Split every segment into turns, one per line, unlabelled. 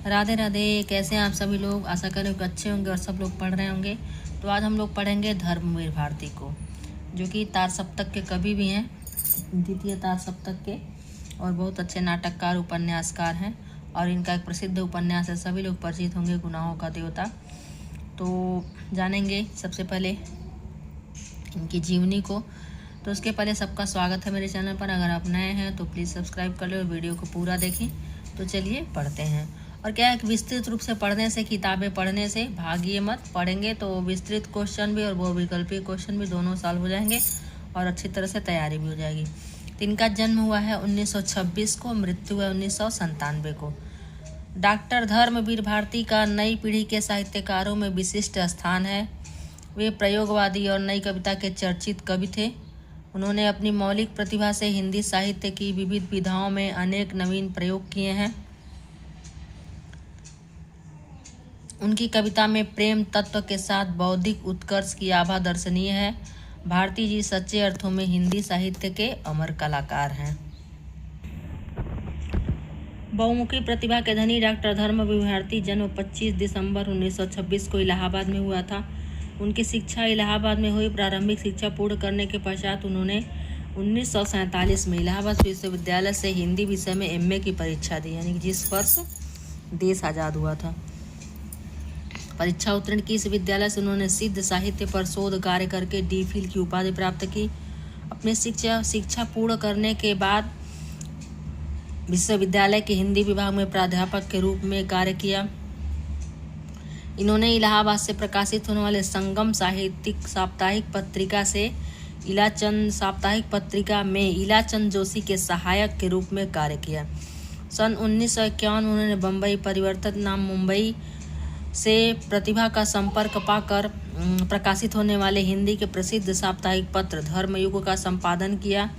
राधे राधे। कैसे हैं आप सभी लोग? आशा करें कि अच्छे होंगे और सब लोग पढ़ रहे होंगे। तो आज हम लोग पढ़ेंगे धर्मवीर भारती को, जो कि तार सप्तक के कवि भी हैं, द्वितीय तार सप्तक के, और बहुत अच्छे नाटककार उपन्यासकार हैं। और इनका एक प्रसिद्ध उपन्यास है, सभी लोग परिचित होंगे, गुनाहों का देवता। तो जानेंगे सबसे पहले इनकी जीवनी को। तो उसके पहले सबका स्वागत है मेरे चैनल पर। अगर आप नए हैं तो प्लीज़ सब्सक्राइब कर ले और वीडियो को पूरा देखें। तो चलिए पढ़ते हैं। और क्या है कि विस्तृत रूप से पढ़ने से, किताबें पढ़ने से भागिए मत। पढ़ेंगे तो विस्तृत क्वेश्चन भी और बहुविकल्पीय क्वेश्चन भी दोनों सॉल्व हो जाएंगे और अच्छी तरह से तैयारी भी हो जाएगी। तो इनका जन्म हुआ है 1926 को, मृत्यु है 1997 को। डॉक्टर धर्मवीर भारती का नई पीढ़ी के साहित्यकारों में विशिष्ट स्थान है। वे प्रयोगवादी और नई कविता के चर्चित कवि थे। उन्होंने अपनी मौलिक प्रतिभा से हिंदी साहित्य की विविध विधाओं में अनेक नवीन प्रयोग किए हैं। उनकी कविता में प्रेम तत्व के साथ बौद्धिक उत्कर्ष की आभा दर्शनीय है। भारती जी सच्चे अर्थों में हिंदी साहित्य के अमर कलाकार हैं। बहुमुखी प्रतिभा के धनी डॉक्टर धर्मवीर भारती जन्म 25 दिसंबर 1926 को इलाहाबाद में हुआ था। उनकी शिक्षा इलाहाबाद में हुई। प्रारंभिक शिक्षा पूर्ण करने के पश्चात उन्होंने 1947 में इलाहाबाद विश्वविद्यालय से हिंदी विषय में एमए की परीक्षा दी, यानी कि जिस वर्ष देश आज़ाद हुआ था। परीक्षा उत्तीर्ण की इस विद्यालय से उन्होंने सिद्ध साहित्य पर शोध कार्य करके डी.फिल की उपाधि प्राप्त की। अपनी शिक्षा पूर्ण करने के बाद विश्वविद्यालय के हिंदी विभाग में प्राध्यापक के रूप में कार्य किया। इन्होंने इलाहाबाद से प्रकाशित होने वाले संगम साहित्यिक साप्ताहिक पत्रिका से इलाचंद साप्ताहिक पत्रिका में इलाचंद जोशी के सहायक के रूप में कार्य किया। सन 1951 में उन्होंने बम्बई परिवर्तित नाम मुंबई से प्रतिभा का संपर्क पाकर प्रकाशित होने वाले हिंदी के प्रसिद्ध साप्ताहिक पत्र धर्मयुग का संपादन किया।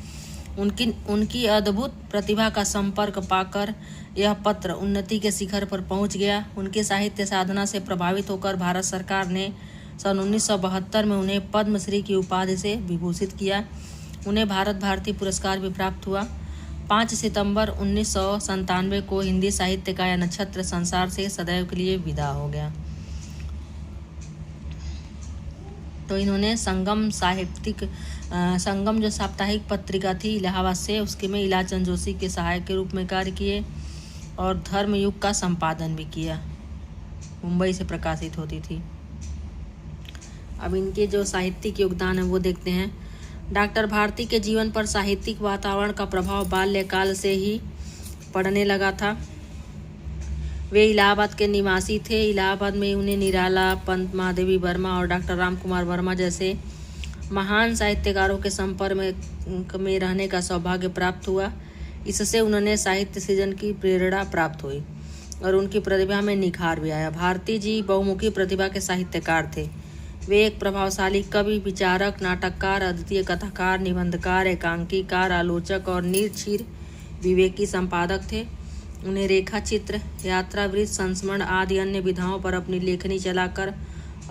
उनकी अद्भुत प्रतिभा का संपर्क पाकर यह पत्र उन्नति के शिखर पर पहुंच गया। उनकी साहित्य साधना से प्रभावित होकर भारत सरकार ने सन 1972 में उन्हें पद्मश्री की उपाधि से विभूषित किया। उन्हें भारत भारती पुरस्कार भी प्राप्त हुआ। 5 सितंबर 1997 को हिंदी साहित्य का यह नक्षत्र संसार से सदैव के लिए विदा हो गया। तो इन्होंने संगम जो साप्ताहिक पत्रिका थी इलाहाबाद से, उसके में इलाचंद जोशी के सहायक के रूप में कार्य किए और धर्मयुग का संपादन भी किया। मुंबई से प्रकाशित होती थी। अब इनके जो साहित्यिक योगदान है वो देखते हैं। डॉक्टर भारती के जीवन पर साहित्यिक वातावरण का प्रभाव बाल्यकाल से ही पड़ने लगा था। वे इलाहाबाद के निवासी थे। इलाहाबाद में उन्हें निराला, पंत महादेवी वर्मा और डॉक्टर राम कुमार वर्मा जैसे महान साहित्यकारों के संपर्क में रहने का सौभाग्य प्राप्त हुआ। इससे उन्होंने साहित्य सृजन की प्रेरणा प्राप्त हुई और उनकी प्रतिभा में निखार भी आया। भारती जी बहुमुखी प्रतिभा के साहित्यकार थे। वे एक प्रभावशाली कवि, विचारक, नाटककार, अद्वितीय कथाकार, निबंधकार, एकांकीकार, आलोचक और निर्क्षीर विवेकी संपादक थे। उन्हें रेखा चित्र, यात्रा वृत्त, संस्मरण आदि अन्य विधाओं पर अपनी लेखनी चलाकर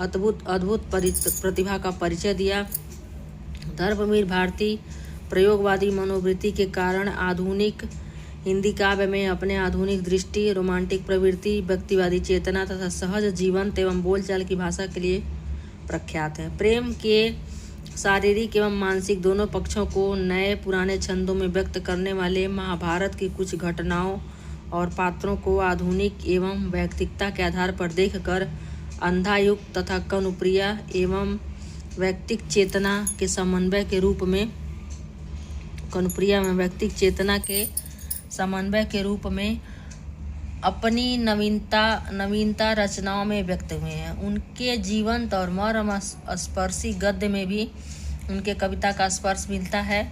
अद्भुत प्रतिभा का परिचय दिया। धर्मवीर भारती प्रयोगवादी मनोवृत्ति के कारण आधुनिक हिंदी काव्य में अपने आधुनिक दृष्टि, रोमांटिक प्रवृत्ति, व्यक्तिवादी चेतना तथा सहज जीवंत एवं बोलचाल की भाषा के लिए प्रख्यात है। प्रेम के शारीरिक एवं मानसिक दोनों पक्षों को नए पुराने छंदों में व्यक्त करने वाले, महाभारत की कुछ घटनाओं और पात्रों को आधुनिक एवं वैयक्तिकता के आधार पर देखकर अंधायुग तथा कनुप्रिया एवं वैयक्तिक चेतना के समन्वय के रूप में अपनी नवीनता रचनाओं में व्यक्त हुए हैं। उनके जीवंत और मर्मस्पर्शी गद्य में भी उनके कविता का स्पर्श मिलता है।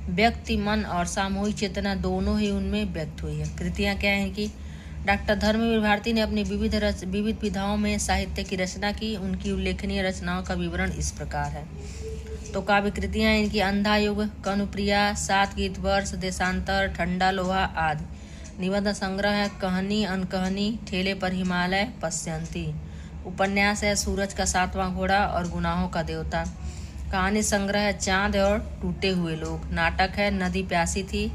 व्यक्ति, मन और सामूहिक चेतना दोनों ही उनमें व्यक्त हुई है। कृतियाँ क्या हैं कि डॉक्टर धर्मवीर भारती ने अपनी विविध विधाओं में साहित्य की रचना की। उनकी उल्लेखनीय रचनाओं का विवरण इस प्रकार है। तो काव्य कृतियाँ इनकी अंधा युग, कनुप्रिया, 7 गीत वर्ष, देशांतर, ठंडा लोहा आदि। निबंध संग्रह है कहानी अनकहानी, ठेले पर हिमालय, पश्यंती। उपन्यास है सूरज का 7वां घोड़ा और गुनाहों का देवता। कहानी संग्रह है चांद और टूटे हुए लोग। नाटक है नदी प्यासी थी,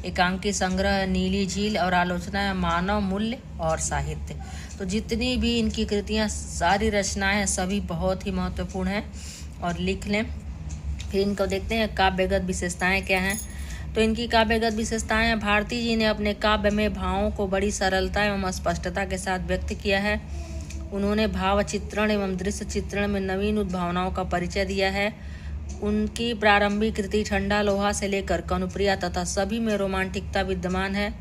एकांकी संग्रह, नीली झील और आलोचना, मानव मूल्य और साहित्य। तो जितनी भी इनकी कृतियाँ, सारी रचनाएं हैं, सभी बहुत ही महत्वपूर्ण हैं और लिख लें। फिर इनको देखते हैं काव्यगत विशेषताएं क्या हैं। तो इनकी काव्यगत विशेषताएं हैं, भारती जी ने अपने काव्य में भावों को बड़ी सरलता एवं स्पष्टता के साथ व्यक्त किया है। उन्होंने भाव चित्रण एवं दृश्य चित्रण में नवीन उद्भावनाओं का परिचय दिया है। उनकी प्रारंभिक कृति ठंडा लोहा से लेकर कनुप्रिया तथा सभी में रोमांटिकता विद्यमान है।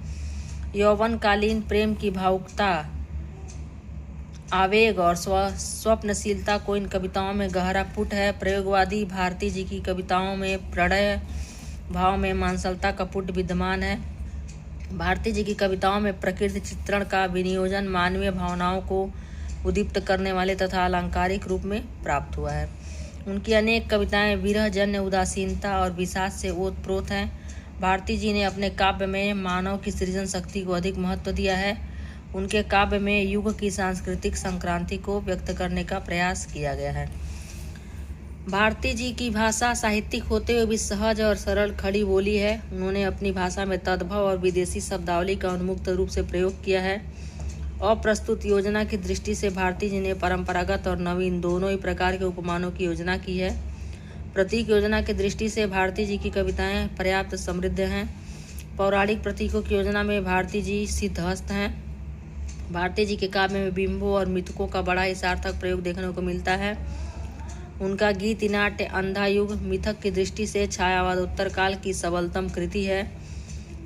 यौवनकालीन प्रेम की भावुकता, आवेग और स्वप्नशीलता को इन कविताओं में गहरा पुट है। प्रयोगवादी भारती जी की कविताओं में प्रणय भाव में मांसलता का पुट विद्यमान है। भारती जी की कविताओं में प्रकृति चित्रण का विनियोजन मानवीय भावनाओं को उद्दीप्त करने वाले तथा अलंकारिक रूप में प्राप्त हुआ है। उनकी अनेक कविताएं विरह जन्य उदासीनता और विषाद से ओतप्रोत हैं। भारती जी ने अपने काव्य में मानव की सृजन शक्ति को अधिक महत्व दिया है। उनके काव्य में युग की सांस्कृतिक संक्रांति को व्यक्त करने का प्रयास किया गया है। भारती जी की भाषा साहित्यिक होते हुए भी सहज और सरल खड़ी बोली है। उन्होंने अपनी भाषा में तद्भव और विदेशी शब्दावली का उन्मुक्त रूप से प्रयोग किया है। अप्रस्तुत योजना की दृष्टि से भारती जी ने परंपरागत और नवीन दोनों ही प्रकार के उपमानों की योजना की है। प्रतीक योजना की दृष्टि से भारती जी की कविताएं पर्याप्त समृद्ध हैं। पौराणिक प्रतीकों की योजना में भारती जी सिद्धहस्त हैं। भारती जी के काव्य में बिंबों और मिथकों का बड़ा ही सार्थक प्रयोग देखने को मिलता है। उनका गीति नाट्य अंधा युग मिथक की दृष्टि से छायावाद उत्तर काल की सबलतम कृति है।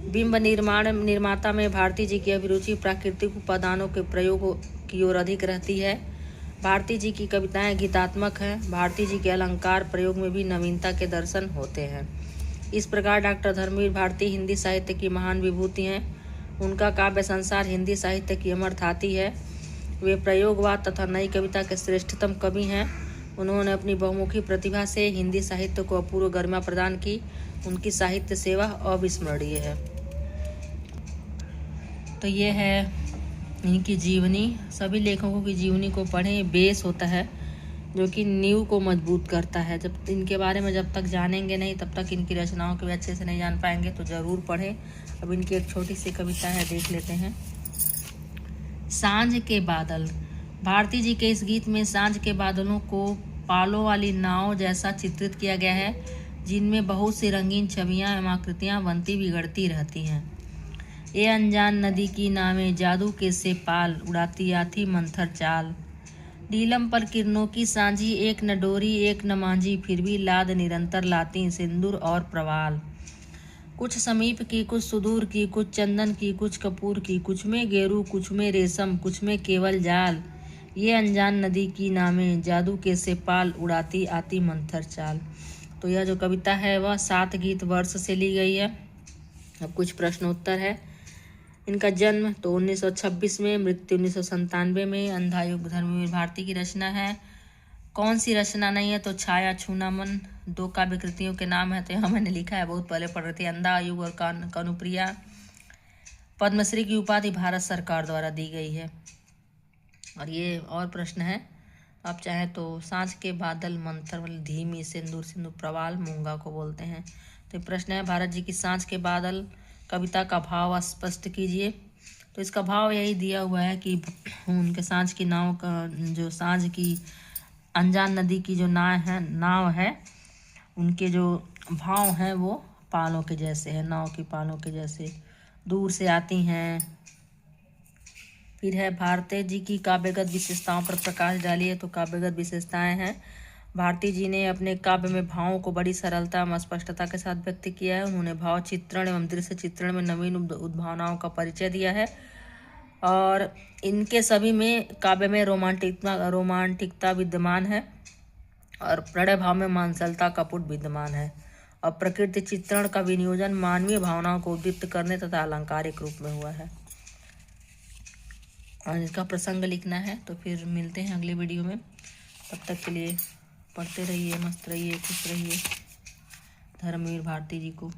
बिंब निर्माता में भारती जी की अभिरुचि प्राकृतिक उपादानों के प्रयोग की ओर अधिक रहती है। भारती जी की कविताएं गीतात्मक हैं। भारती जी के अलंकार प्रयोग में भी नवीनता के दर्शन होते हैं। इस प्रकार डॉक्टर धर्मवीर भारती हिंदी साहित्य की महान विभूति हैं। उनका काव्य संसार हिंदी साहित्य की अमर धाती है। वे प्रयोगवाद तथा नई कविता के श्रेष्ठतम कवि हैं। उन्होंने अपनी बहुमुखी प्रतिभा से हिंदी साहित्य को अपूर्व गरिमा प्रदान की। उनकी साहित्य सेवा अविस्मरणीय है। तो ये है इनकी जीवनी। सभी लेखकों की जीवनी को पढ़ें, बेस होता है जो कि नींव को मजबूत करता है। जब इनके बारे में जब तक जानेंगे नहीं तब तक इनकी रचनाओं को भी अच्छे से नहीं जान पाएंगे, तो ज़रूर पढ़ें। अब इनकी एक छोटी सी कविता है, देख लेते हैं। सांझ के बादल। भारती जी के इस गीत में सांझ के बादलों को पालों वाली नाव जैसा चित्रित किया गया है, जिनमें बहुत सी रंगीन छवियां एवं आकृतियां बनती बिगड़ती रहती हैं। ये अनजान नदी की नावें जादू के से पाल, उड़ाती आती मंथर चाल। नीलम पर किरणों की सांझी, एक न डोरी एक न मांझी, फिर भी लाद निरंतर लाती सिंदूर और प्रवाल। कुछ समीप की, कुछ सुदूर की, कुछ चंदन की, कुछ कपूर की, कुछ में गेरू, कुछ में रेशम, कुछ में केवल जाल। ये अनजान नदी की नावें जादू के से पाल, उड़ाती आती मंथर चाल। तो यह जो कविता है वह 7 गीत वर्ष से ली गई है। अब कुछ प्रश्नोत्तर है। इनका जन्म तो 1926 में, मृत्यु 1997 में। अंधा युग धर्मवीर भारती की रचना है। कौन सी रचना नहीं है, तो छाया, छूना मन 2 काव्य कृतियों के नाम है। तो यहाँ मैंने लिखा है, बहुत पहले पढ़ रही थी। अंधा युग और कनुप्रिया। पद्मश्री की उपाधि भारत सरकार द्वारा दी गई है। और ये और प्रश्न है, आप चाहें तो सांझ के बादल मंथर मतलब धीमी, सिंदूर सिंदूर प्रवाल मूंगा को बोलते हैं। तो प्रश्न है, भारत जी की सांझ के बादल कविता का भाव स्पष्ट कीजिए। तो इसका भाव यही दिया हुआ है कि उनके सांझ की नाव का, जो सांझ की अनजान नदी की जो नाव है उनके जो भाव हैं वो पालों के जैसे हैं, नाव की पालों के जैसे दूर से आती हैं। फिर है, भारती जी की काव्यगत विशेषताओं पर प्रकाश डालिए। तो काव्यगत विशेषताएं हैं, भारती जी ने अपने काव्य में भावों को बड़ी सरलता एवं स्पष्टता के साथ व्यक्त किया है। उन्होंने भाव चित्रण एवं दृश्य चित्रण में नवीन उद्भावनाओं का परिचय दिया है। और इनके सभी में काव्य में रोमांटिकता विद्यमान है और प्रणय भाव में मांसलता का पुट विद्यमान है। और प्रकृति चित्रण का विनियोजन मानवीय भावनाओं को उद्दीप्त करने तथा अलंकारिक रूप में हुआ है। और इसका प्रसंग लिखना है। तो फिर मिलते हैं अगले वीडियो में। तब तक के लिए पढ़ते रहिए, मस्त रहिए, खुश रहिए। धर्मवीर भारती जी को